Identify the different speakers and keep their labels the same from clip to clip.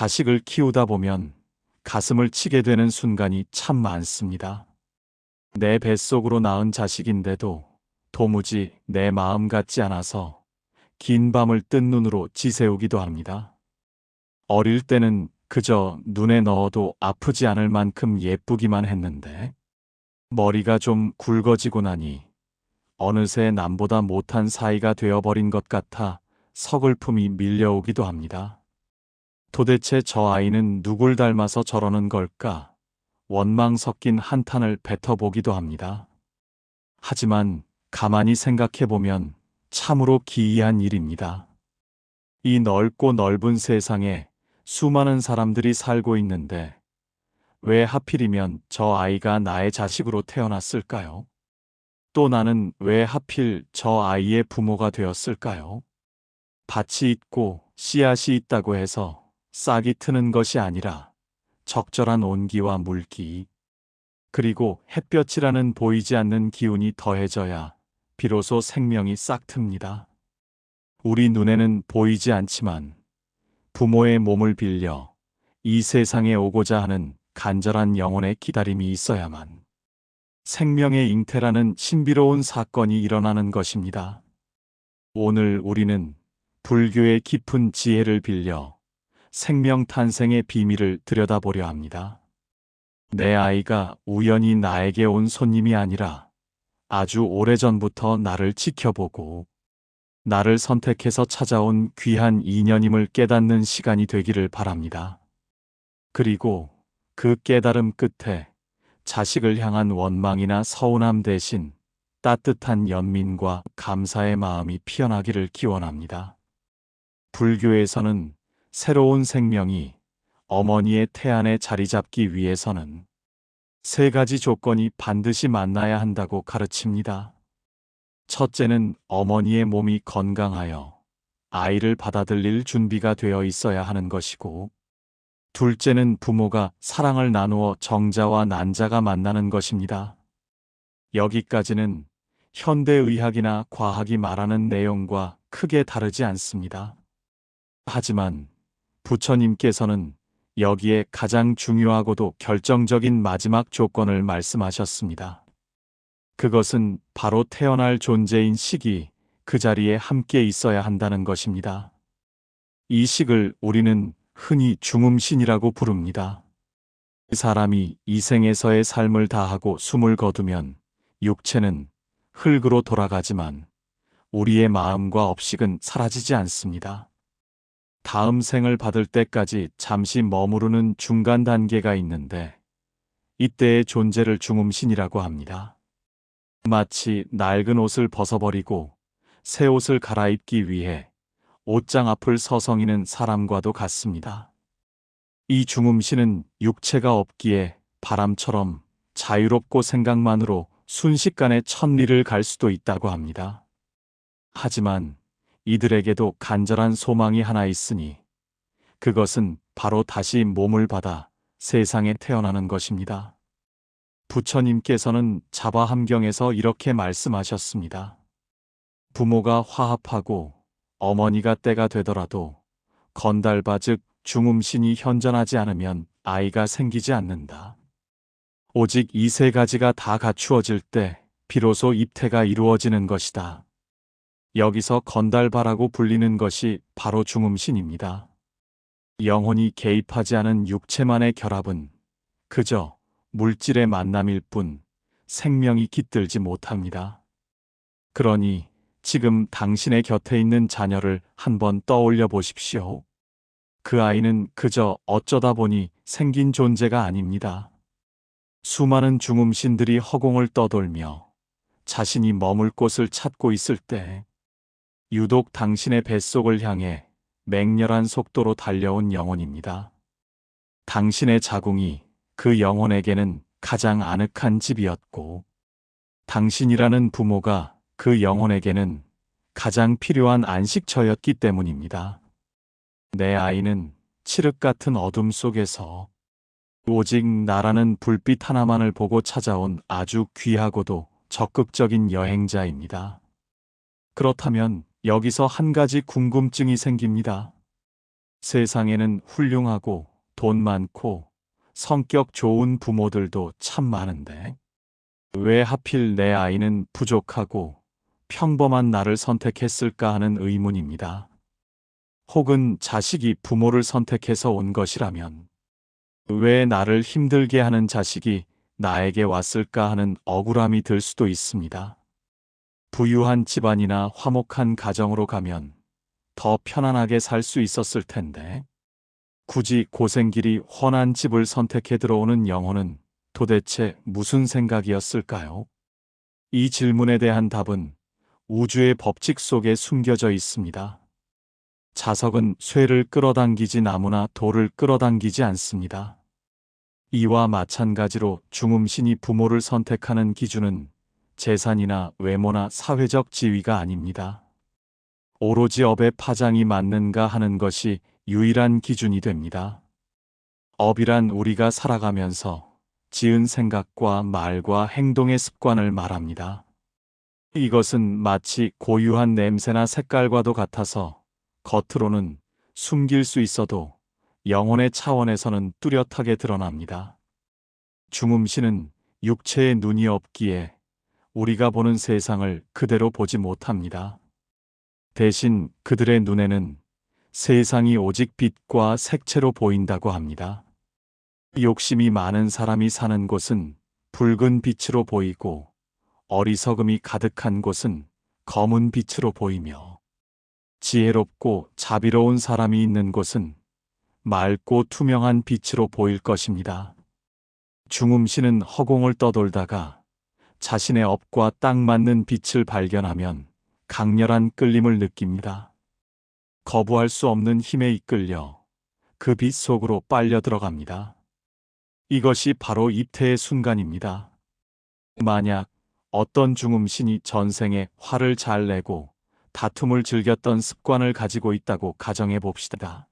Speaker 1: 자식을 키우다 보면 가슴을 치게 되는 순간이 참 많습니다. 내 뱃속으로 낳은 자식인데도 도무지 내 마음 같지 않아서 긴 밤을 뜬 눈으로 지새우기도 합니다. 어릴 때는 그저 눈에 넣어도 아프지 않을 만큼 예쁘기만 했는데 머리가 좀 굵어지고 나니 어느새 남보다 못한 사이가 되어버린 것 같아 서글픔이 밀려오기도 합니다. 도대체 저 아이는 누굴 닮아서 저러는 걸까? 원망 섞인 한탄을 뱉어보기도 합니다. 하지만 가만히 생각해보면 참으로 기이한 일입니다. 이 넓고 넓은 세상에 수많은 사람들이 살고 있는데 왜 하필이면 저 아이가 나의 자식으로 태어났을까요? 또 나는 왜 하필 저 아이의 부모가 되었을까요? 밭이 있고 씨앗이 있다고 해서 싹이 트는 것이 아니라 적절한 온기와 물기, 그리고 햇볕이라는 보이지 않는 기운이 더해져야 비로소 생명이 싹 틉니다. 우리 눈에는 보이지 않지만 부모의 몸을 빌려 이 세상에 오고자 하는 간절한 영혼의 기다림이 있어야만 생명의 잉태라는 신비로운 사건이 일어나는 것입니다. 오늘 우리는 불교의 깊은 지혜를 빌려 생명 탄생의 비밀을 들여다보려 합니다. 내 아이가 우연히 나에게 온 손님이 아니라 아주 오래전부터 나를 지켜보고 나를 선택해서 찾아온 귀한 인연임을 깨닫는 시간이 되기를 바랍니다. 그리고 그 깨달음 끝에 자식을 향한 원망이나 서운함 대신 따뜻한 연민과 감사의 마음이 피어나기를 기원합니다. 불교에서는 새로운 생명이 어머니의 태안에 자리 잡기 위해서는 세 가지 조건이 반드시 만나야 한다고 가르칩니다. 첫째는 어머니의 몸이 건강하여 아이를 받아들일 준비가 되어 있어야 하는 것이고, 둘째는 부모가 사랑을 나누어 정자와 난자가 만나는 것입니다. 여기까지는 현대의학이나 과학이 말하는 내용과 크게 다르지 않습니다. 하지만 부처님께서는 여기에 가장 중요하고도 결정적인 마지막 조건을 말씀하셨습니다. 그것은 바로 태어날 존재인 식이 그 자리에 함께 있어야 한다는 것입니다. 이 식을 우리는 흔히 중음신이라고 부릅니다. 사람이 이 생에서의 삶을 다하고 숨을 거두면 육체는 흙으로 돌아가지만 우리의 마음과 업식은 사라지지 않습니다. 다음 생을 받을 때까지 잠시 머무르는 중간 단계가 있는데 이때의 존재를 중음신이라고 합니다. 마치 낡은 옷을 벗어버리고 새 옷을 갈아입기 위해 옷장 앞을 서성이는 사람과도 같습니다. 이 중음신은 육체가 없기에 바람처럼 자유롭고 생각만으로 순식간에 천리를 갈 수도 있다고 합니다. 하지만 이들에게도 간절한 소망이 하나 있으니 그것은 바로 다시 몸을 받아 세상에 태어나는 것입니다. 부처님께서는 자바함경에서 이렇게 말씀하셨습니다. 부모가 화합하고 어머니가 때가 되더라도 건달바 즉 중음신이 현존하지 않으면 아이가 생기지 않는다. 오직 이 세 가지가 다 갖추어질 때 비로소 입태가 이루어지는 것이다. 여기서 건달바라고 불리는 것이 바로 중음신입니다. 영혼이 개입하지 않은 육체만의 결합은 그저 물질의 만남일 뿐 생명이 깃들지 못합니다. 그러니 지금 당신의 곁에 있는 자녀를 한번 떠올려 보십시오. 그 아이는 그저 어쩌다 보니 생긴 존재가 아닙니다. 수많은 중음신들이 허공을 떠돌며 자신이 머물 곳을 찾고 있을 때 유독 당신의 뱃속을 향해 맹렬한 속도로 달려온 영혼입니다. 당신의 자궁이 그 영혼에게는 가장 아늑한 집이었고 당신이라는 부모가 그 영혼에게는 가장 필요한 안식처였기 때문입니다. 내 아이는 칠흑 같은 어둠 속에서 오직 나라는 불빛 하나만을 보고 찾아온 아주 귀하고도 적극적인 여행자입니다. 그렇다면 여기서 한 가지 궁금증이 생깁니다. 세상에는 훌륭하고 돈 많고 성격 좋은 부모들도 참 많은데 왜 하필 내 아이는 부족하고 평범한 나를 선택했을까 하는 의문입니다. 혹은 자식이 부모를 선택해서 온 것이라면 왜 나를 힘들게 하는 자식이 나에게 왔을까 하는 억울함이 들 수도 있습니다. 부유한 집안이나 화목한 가정으로 가면 더 편안하게 살 수 있었을 텐데 굳이 고생길이 훤한 집을 선택해 들어오는 영혼은 도대체 무슨 생각이었을까요? 이 질문에 대한 답은 우주의 법칙 속에 숨겨져 있습니다. 자석은 쇠를 끌어당기지 나무나 돌을 끌어당기지 않습니다. 이와 마찬가지로 중음신이 부모를 선택하는 기준은 재산이나 외모나 사회적 지위가 아닙니다. 오로지 업의 파장이 맞는가 하는 것이 유일한 기준이 됩니다. 업이란 우리가 살아가면서 지은 생각과 말과 행동의 습관을 말합니다. 이것은 마치 고유한 냄새나 색깔과도 같아서 겉으로는 숨길 수 있어도 영혼의 차원에서는 뚜렷하게 드러납니다. 중음신은 육체의 눈이 없기에 우리가 보는 세상을 그대로 보지 못합니다. 대신 그들의 눈에는 세상이 오직 빛과 색채로 보인다고 합니다. 욕심이 많은 사람이 사는 곳은 붉은 빛으로 보이고 어리석음이 가득한 곳은 검은 빛으로 보이며 지혜롭고 자비로운 사람이 있는 곳은 맑고 투명한 빛으로 보일 것입니다. 중음신은 허공을 떠돌다가 자신의 업과 딱 맞는 빛을 발견하면 강렬한 끌림을 느낍니다. 거부할 수 없는 힘에 이끌려 그 빛 속으로 빨려 들어갑니다. 이것이 바로 입퇴의 순간입니다. 만약 어떤 중음신이 전생에 화를 잘 내고 다툼을 즐겼던 습관을 가지고 있다고 가정해 봅시다.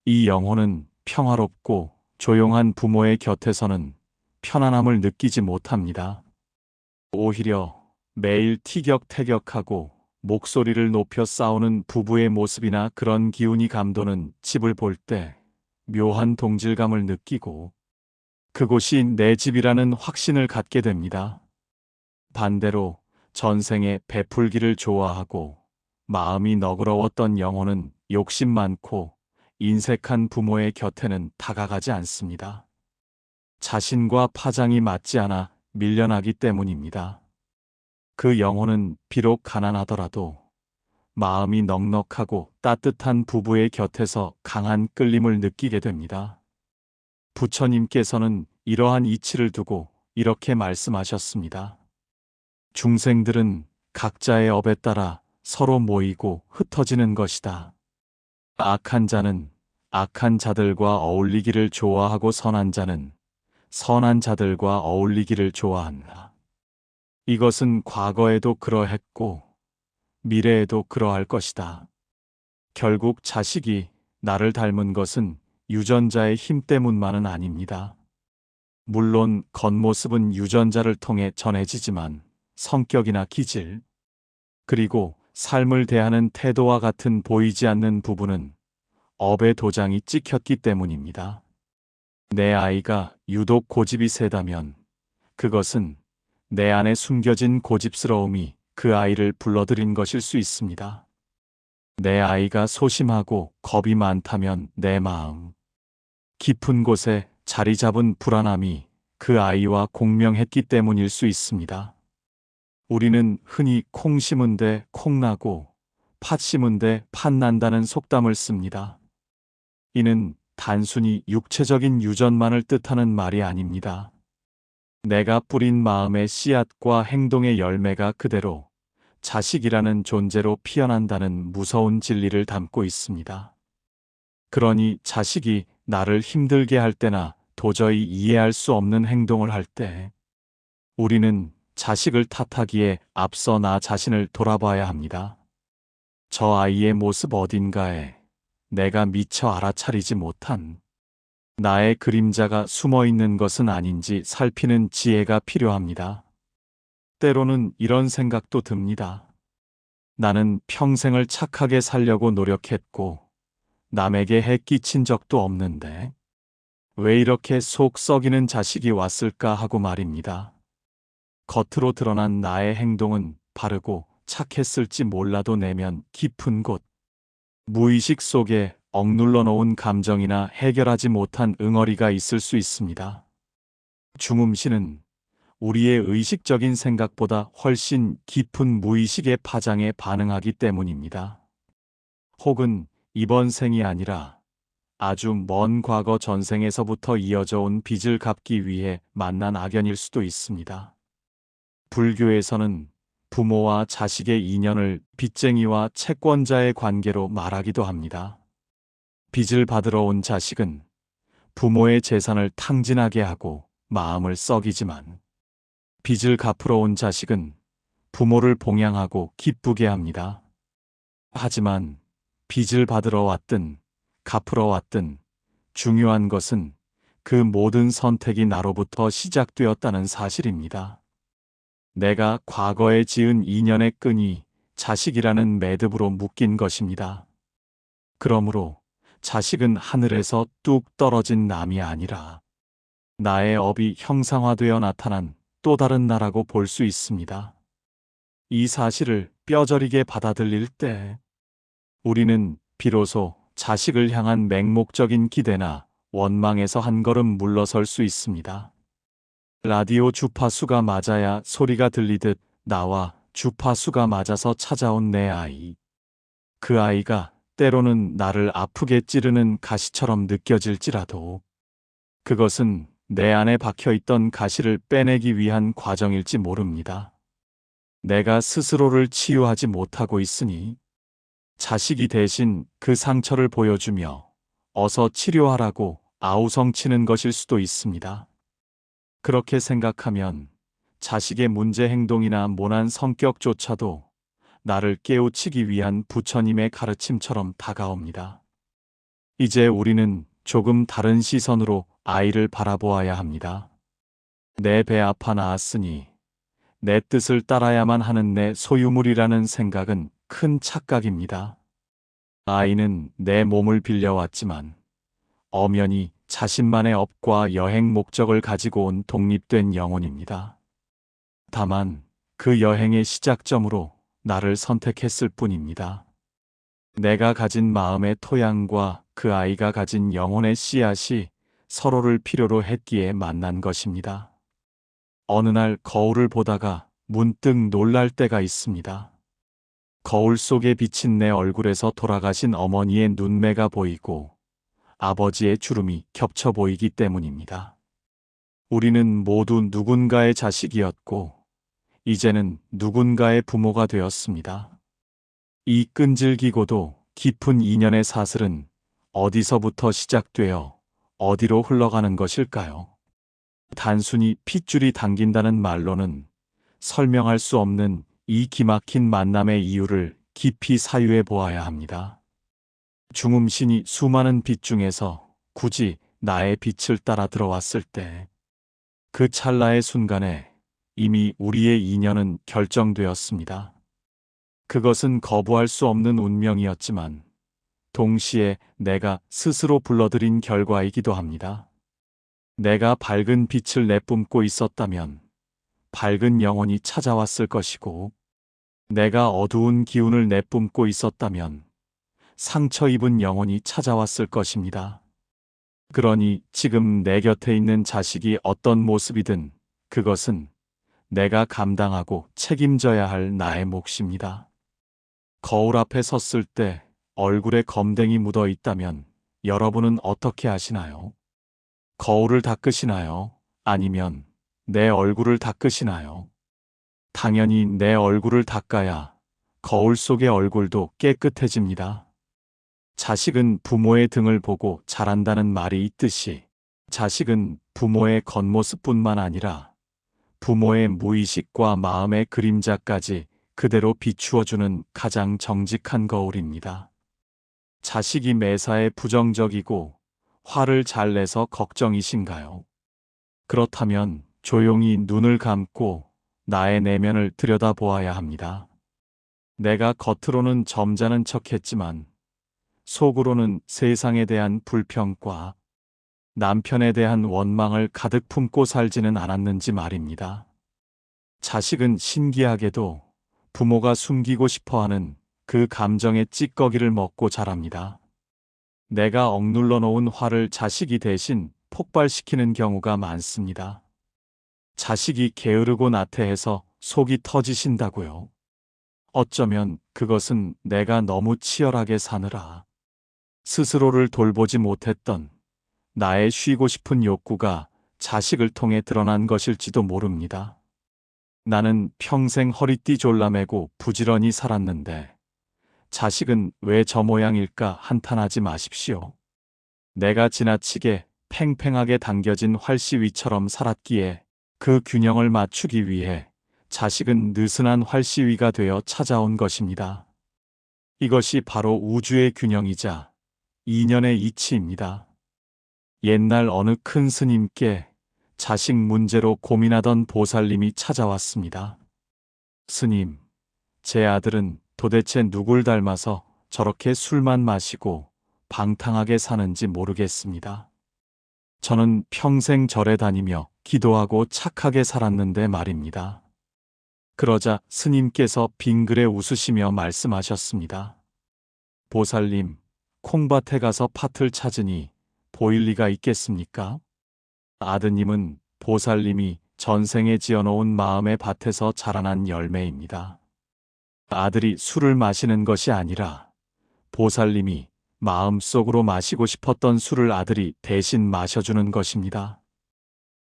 Speaker 1: 이 영혼은 평화롭고 조용한 부모의 곁에서는 편안함을 느끼지 못합니다. 오히려 매일 티격태격하고 목소리를 높여 싸우는 부부의 모습이나 그런 기운이 감도는 집을 볼 때 묘한 동질감을 느끼고 그곳이 내 집이라는 확신을 갖게 됩니다. 반대로 전생에 베풀기를 좋아하고 마음이 너그러웠던 영혼은 욕심 많고 인색한 부모의 곁에는 다가가지 않습니다. 자신과 파장이 맞지 않아 밀려나기 때문입니다. 그 영혼은 비록 가난하더라도 마음이 넉넉하고 따뜻한 부부의 곁에서 강한 끌림을 느끼게 됩니다. 부처님께서는 이러한 이치를 두고 이렇게 말씀하셨습니다. 중생들은 각자의 업에 따라 서로 모이고 흩어지는 것이다. 악한 자는 악한 자들과 어울리기를 좋아하고 선한 자는 선한 자들과 어울리기를 좋아한다. 이것은 과거에도 그러했고 미래에도 그러할 것이다. 결국 자식이 나를 닮은 것은 유전자의 힘 때문만은 아닙니다. 물론 겉모습은 유전자를 통해 전해지지만 성격이나 기질, 그리고 삶을 대하는 태도와 같은 보이지 않는 부분은 업의 도장이 찍혔기 때문입니다. 내 아이가 유독 고집이 세다면 그것은 내 안에 숨겨진 고집스러움이 그 아이를 불러들인 것일 수 있습니다. 내 아이가 소심하고 겁이 많다면 내 마음 깊은 곳에 자리 잡은 불안함이 그 아이와 공명했기 때문일 수 있습니다. 우리는 흔히 콩 심은데 콩 나고 팥 심은데 팥 난다는 속담을 씁니다. 이는 단순히 육체적인 유전만을 뜻하는 말이 아닙니다. 내가 뿌린 마음의 씨앗과 행동의 열매가 그대로 자식이라는 존재로 피어난다는 무서운 진리를 담고 있습니다. 그러니 자식이 나를 힘들게 할 때나 도저히 이해할 수 없는 행동을 할 때 우리는 자식을 탓하기에 앞서 나 자신을 돌아봐야 합니다. 저 아이의 모습 어딘가에 내가 미처 알아차리지 못한 나의 그림자가 숨어 있는 것은 아닌지 살피는 지혜가 필요합니다. 때로는 이런 생각도 듭니다. 나는 평생을 착하게 살려고 노력했고 남에게 해 끼친 적도 없는데 왜 이렇게 속 썩이는 자식이 왔을까 하고 말입니다. 겉으로 드러난 나의 행동은 바르고 착했을지 몰라도 내면 깊은 곳, 무의식 속에 억눌러 놓은 감정이나 해결하지 못한 응어리가 있을 수 있습니다. 중음신은 우리의 의식적인 생각보다 훨씬 깊은 무의식의 파장에 반응하기 때문입니다. 혹은 이번 생이 아니라 아주 먼 과거 전생에서부터 이어져 온 빚을 갚기 위해 만난 악연일 수도 있습니다. 불교에서는 부모와 자식의 인연을 빚쟁이와 채권자의 관계로 말하기도 합니다. 빚을 받으러 온 자식은 부모의 재산을 탕진하게 하고 마음을 썩이지만 빚을 갚으러 온 자식은 부모를 봉양하고 기쁘게 합니다. 하지만 빚을 받으러 왔든 갚으러 왔든 중요한 것은 그 모든 선택이 나로부터 시작되었다는 사실입니다. 내가 과거에 지은 인연의 끈이 자식이라는 매듭으로 묶인 것입니다. 그러므로 자식은 하늘에서 뚝 떨어진 남이 아니라 나의 업이 형상화되어 나타난 또 다른 나라고 볼 수 있습니다. 이 사실을 뼈저리게 받아들일 때 우리는 비로소 자식을 향한 맹목적인 기대나 원망에서 한 걸음 물러설 수 있습니다. 라디오 주파수가 맞아야 소리가 들리듯 나와 주파수가 맞아서 찾아온 내 아이. 그 아이가 때로는 나를 아프게 찌르는 가시처럼 느껴질지라도 그것은 내 안에 박혀있던 가시를 빼내기 위한 과정일지 모릅니다. 내가 스스로를 치유하지 못하고 있으니 자식이 대신 그 상처를 보여주며 어서 치료하라고 아우성치는 것일 수도 있습니다. 그렇게 생각하면 자식의 문제 행동이나 모난 성격조차도 나를 깨우치기 위한 부처님의 가르침처럼 다가옵니다. 이제 우리는 조금 다른 시선으로 아이를 바라보아야 합니다. 내 배 아파 낳았으니 내 뜻을 따라야만 하는 내 소유물이라는 생각은 큰 착각입니다. 아이는 내 몸을 빌려왔지만 엄연히 자신만의 업과 여행 목적을 가지고 온 독립된 영혼입니다. 다만 그 여행의 시작점으로 나를 선택했을 뿐입니다. 내가 가진 마음의 토양과 그 아이가 가진 영혼의 씨앗이 서로를 필요로 했기에 만난 것입니다. 어느 날 거울을 보다가 문득 놀랄 때가 있습니다. 거울 속에 비친 내 얼굴에서 돌아가신 어머니의 눈매가 보이고 아버지의 주름이 겹쳐 보이기 때문입니다. 우리는 모두 누군가의 자식이었고 이제는 누군가의 부모가 되었습니다. 이 끈질기고도 깊은 인연의 사슬은 어디서부터 시작되어 어디로 흘러가는 것일까요? 단순히 핏줄이 당긴다는 말로는 설명할 수 없는 이 기막힌 만남의 이유를 깊이 사유해 보아야 합니다. 중음신이 수많은 빛 중에서 굳이 나의 빛을 따라 들어왔을 때 그 찰나의 순간에 이미 우리의 인연은 결정되었습니다. 그것은 거부할 수 없는 운명이었지만 동시에 내가 스스로 불러들인 결과이기도 합니다. 내가 밝은 빛을 내뿜고 있었다면 밝은 영혼이 찾아왔을 것이고 내가 어두운 기운을 내뿜고 있었다면 상처 입은 영혼이 찾아왔을 것입니다. 그러니 지금 내 곁에 있는 자식이 어떤 모습이든 그것은 내가 감당하고 책임져야 할 나의 몫입니다. 거울 앞에 섰을 때 얼굴에 검댕이 묻어 있다면 여러분은 어떻게 하시나요? 거울을 닦으시나요? 아니면 내 얼굴을 닦으시나요? 당연히 내 얼굴을 닦아야 거울 속의 얼굴도 깨끗해집니다. 자식은 부모의 등을 보고 자란다는 말이 있듯이 자식은 부모의 겉모습뿐만 아니라 부모의 무의식과 마음의 그림자까지 그대로 비추어주는 가장 정직한 거울입니다. 자식이 매사에 부정적이고 화를 잘 내서 걱정이신가요? 그렇다면 조용히 눈을 감고 나의 내면을 들여다보아야 합니다. 내가 겉으로는 점잖은 척했지만 속으로는 세상에 대한 불평과 남편에 대한 원망을 가득 품고 살지는 않았는지 말입니다. 자식은 신기하게도 부모가 숨기고 싶어하는 그 감정의 찌꺼기를 먹고 자랍니다. 내가 억눌러 놓은 화를 자식이 대신 폭발시키는 경우가 많습니다. 자식이 게으르고 나태해서 속이 터지신다고요. 어쩌면 그것은 내가 너무 치열하게 사느라 스스로를 돌보지 못했던 나의 쉬고 싶은 욕구가 자식을 통해 드러난 것일지도 모릅니다. 나는 평생 허리띠 졸라매고 부지런히 살았는데 자식은 왜 저 모양일까 한탄하지 마십시오. 내가 지나치게 팽팽하게 당겨진 활시위처럼 살았기에 그 균형을 맞추기 위해 자식은 느슨한 활시위가 되어 찾아온 것입니다. 이것이 바로 우주의 균형이자 인연의 이치입니다. 옛날 어느 큰 스님께 자식 문제로 고민하던 보살님이 찾아왔습니다. 스님, 제 아들은 도대체 누굴 닮아서 저렇게 술만 마시고 방탕하게 사는지 모르겠습니다. 저는 평생 절에 다니며 기도하고 착하게 살았는데 말입니다. 그러자 스님께서 빙그레 웃으시며 말씀하셨습니다. 보살님, 콩밭에 가서 팥을 찾으니 보일 리가 있겠습니까? 아드님은 보살님이 전생에 지어놓은 마음의 밭에서 자라난 열매입니다. 아들이 술을 마시는 것이 아니라 보살님이 마음속으로 마시고 싶었던 술을 아들이 대신 마셔주는 것입니다.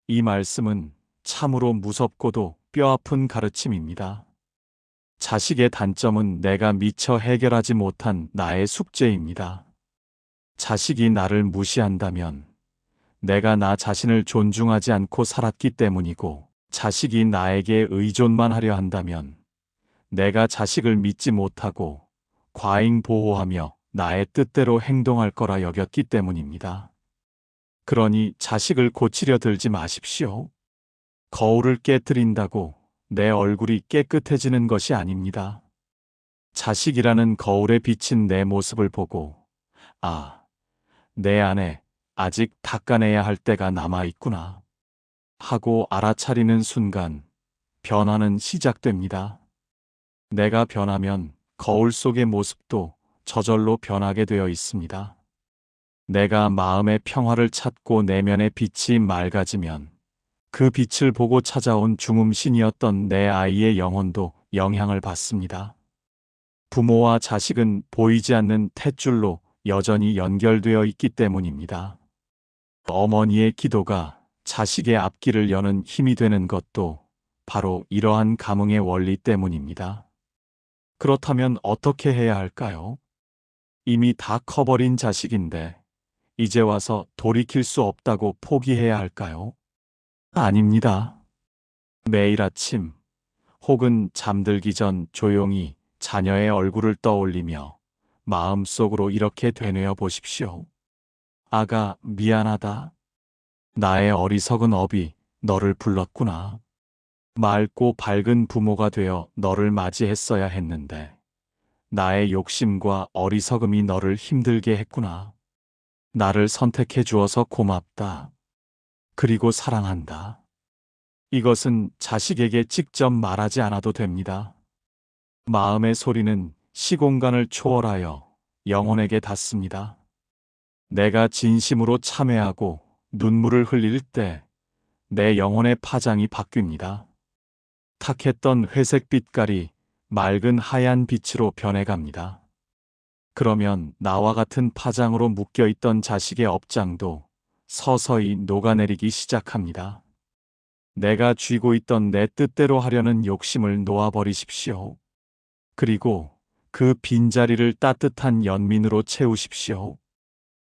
Speaker 1: 이 말씀은 참으로 무섭고도 뼈아픈 가르침입니다. 자식의 단점은 내가 미처 해결하지 못한 나의 숙제입니다. 자식이 나를 무시한다면 내가 나 자신을 존중하지 않고 살았기 때문이고, 자식이 나에게 의존만 하려 한다면 내가 자식을 믿지 못하고 과잉 보호하며 나의 뜻대로 행동할 거라 여겼기 때문입니다. 그러니 자식을 고치려 들지 마십시오. 거울을 깨뜨린다고 내 얼굴이 깨끗해지는 것이 아닙니다. 자식이라는 거울에 비친 내 모습을 보고, 아, 내 안에 아직 닦아내야 할 때가 남아있구나 하고 알아차리는 순간 변화는 시작됩니다. 내가 변하면 거울 속의 모습도 저절로 변하게 되어 있습니다. 내가 마음의 평화를 찾고 내면의 빛이 맑아지면 그 빛을 보고 찾아온 중음신이었던 내 아이의 영혼도 영향을 받습니다. 부모와 자식은 보이지 않는 탯줄로 여전히 연결되어 있기 때문입니다. 어머니의 기도가 자식의 앞길을 여는 힘이 되는 것도 바로 이러한 감흥의 원리 때문입니다. 그렇다면 어떻게 해야 할까요? 이미 다 커버린 자식인데 이제 와서 돌이킬 수 없다고 포기해야 할까요? 아닙니다. 매일 아침 혹은 잠들기 전 조용히 자녀의 얼굴을 떠올리며 마음속으로 이렇게 되뇌어 보십시오. 아가, 미안하다. 나의 어리석은 업이 너를 불렀구나. 맑고 밝은 부모가 되어 너를 맞이했어야 했는데 나의 욕심과 어리석음이 너를 힘들게 했구나. 나를 선택해 주어서 고맙다. 그리고 사랑한다. 이것은 자식에게 직접 말하지 않아도 됩니다. 마음의 소리는 시공간을 초월하여 영혼에게 닿습니다. 내가 진심으로 참회하고 눈물을 흘릴 때 내 영혼의 파장이 바뀝니다. 탁했던 회색 빛깔이 맑은 하얀 빛으로 변해갑니다. 그러면 나와 같은 파장으로 묶여있던 자식의 업장도 서서히 녹아내리기 시작합니다. 내가 쥐고 있던 내 뜻대로 하려는 욕심을 놓아버리십시오. 그리고 그 빈자리를 따뜻한 연민으로 채우십시오.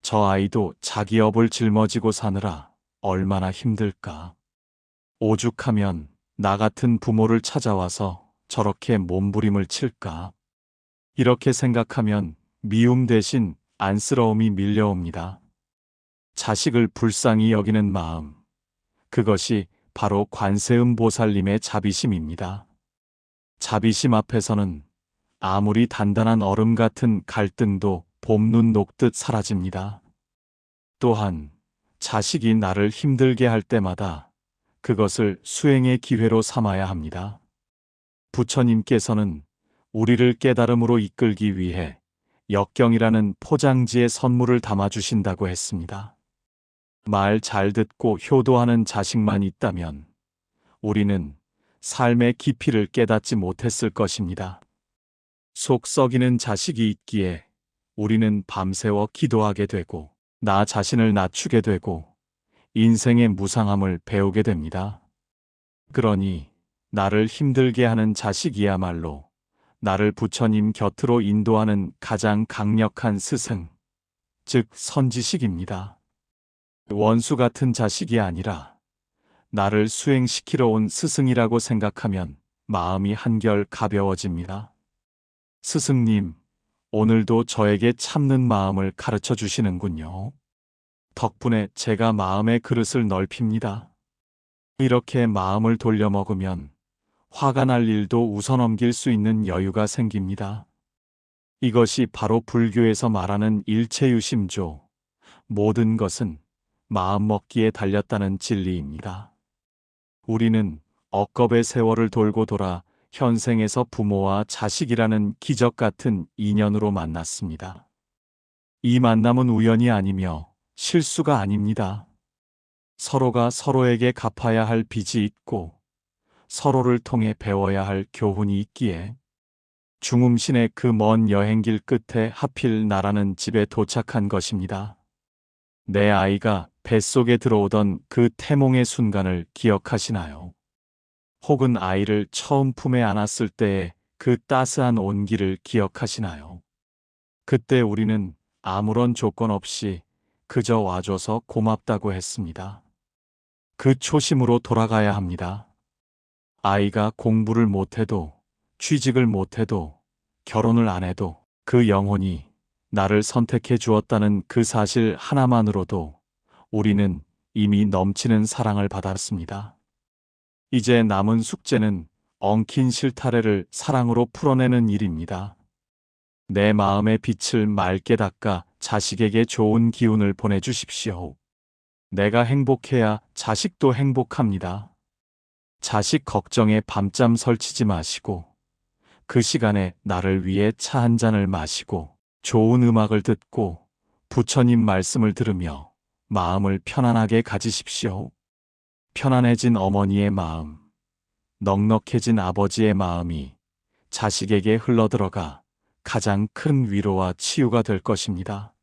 Speaker 1: 저 아이도 자기 업을 짊어지고 사느라 얼마나 힘들까. 오죽하면 나 같은 부모를 찾아와서 저렇게 몸부림을 칠까. 이렇게 생각하면 미움 대신 안쓰러움이 밀려옵니다. 자식을 불쌍히 여기는 마음, 그것이 바로 관세음 보살님의 자비심입니다. 자비심 앞에서는 아무리 단단한 얼음 같은 갈등도 봄눈 녹듯 사라집니다. 또한 자식이 나를 힘들게 할 때마다 그것을 수행의 기회로 삼아야 합니다. 부처님께서는 우리를 깨달음으로 이끌기 위해 역경이라는 포장지에 선물을 담아주신다고 했습니다. 말 잘 듣고 효도하는 자식만 있다면 우리는 삶의 깊이를 깨닫지 못했을 것입니다. 속 썩이는 자식이 있기에 우리는 밤새워 기도하게 되고 나 자신을 낮추게 되고 인생의 무상함을 배우게 됩니다. 그러니 나를 힘들게 하는 자식이야말로 나를 부처님 곁으로 인도하는 가장 강력한 스승, 즉 선지식입니다. 원수 같은 자식이 아니라 나를 수행시키러 온 스승이라고 생각하면 마음이 한결 가벼워집니다. 스승님, 오늘도 저에게 참는 마음을 가르쳐 주시는군요. 덕분에 제가 마음의 그릇을 넓힙니다. 이렇게 마음을 돌려먹으면 화가 날 일도 웃어넘길 수 있는 여유가 생깁니다. 이것이 바로 불교에서 말하는 일체유심조, 모든 것은 마음먹기에 달렸다는 진리입니다. 우리는 억겁의 세월을 돌고 돌아 현생에서 부모와 자식이라는 기적 같은 인연으로 만났습니다. 이 만남은 우연이 아니며 실수가 아닙니다. 서로가 서로에게 갚아야 할 빚이 있고 서로를 통해 배워야 할 교훈이 있기에 중음신의 그 먼 여행길 끝에 하필 나라는 집에 도착한 것입니다. 내 아이가 뱃속에 들어오던 그 태몽의 순간을 기억하시나요? 혹은 아이를 처음 품에 안았을 때의 그 따스한 온기를 기억하시나요? 그때 우리는 아무런 조건 없이 그저 와줘서 고맙다고 했습니다. 그 초심으로 돌아가야 합니다. 아이가 공부를 못해도, 취직을 못해도, 결혼을 안 해도 그 영혼이 나를 선택해 주었다는 그 사실 하나만으로도 우리는 이미 넘치는 사랑을 받았습니다. 이제 남은 숙제는 엉킨 실타래를 사랑으로 풀어내는 일입니다. 내 마음의 빛을 맑게 닦아 자식에게 좋은 기운을 보내주십시오. 내가 행복해야 자식도 행복합니다. 자식 걱정에 밤잠 설치지 마시고 그 시간에 나를 위해 차 한 잔을 마시고 좋은 음악을 듣고 부처님 말씀을 들으며 마음을 편안하게 가지십시오. 편안해진 어머니의 마음, 넉넉해진 아버지의 마음이 자식에게 흘러들어가 가장 큰 위로와 치유가 될 것입니다.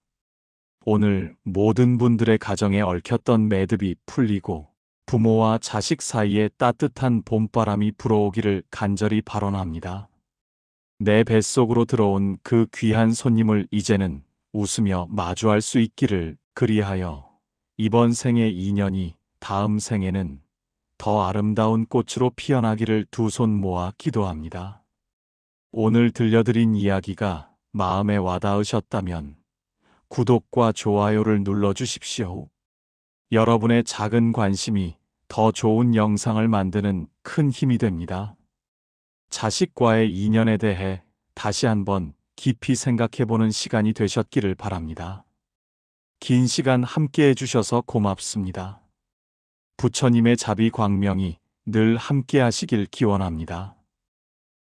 Speaker 1: 오늘 모든 분들의 가정에 얽혔던 매듭이 풀리고 부모와 자식 사이에 따뜻한 봄바람이 불어오기를 간절히 발언합니다. 내 뱃속으로 들어온 그 귀한 손님을 이제는 웃으며 마주할 수 있기를 그리하여 이번 생의 인연이 다음 생에는 더 아름다운 꽃으로 피어나기를 두 손 모아 기도합니다. 오늘 들려드린 이야기가 마음에 와닿으셨다면 구독과 좋아요를 눌러주십시오. 여러분의 작은 관심이 더 좋은 영상을 만드는 큰 힘이 됩니다. 자식과의 인연에 대해 다시 한번 깊이 생각해보는 시간이 되셨기를 바랍니다. 긴 시간 함께 해주셔서 고맙습니다. 부처님의 자비 광명이 늘 함께 하시길 기원합니다.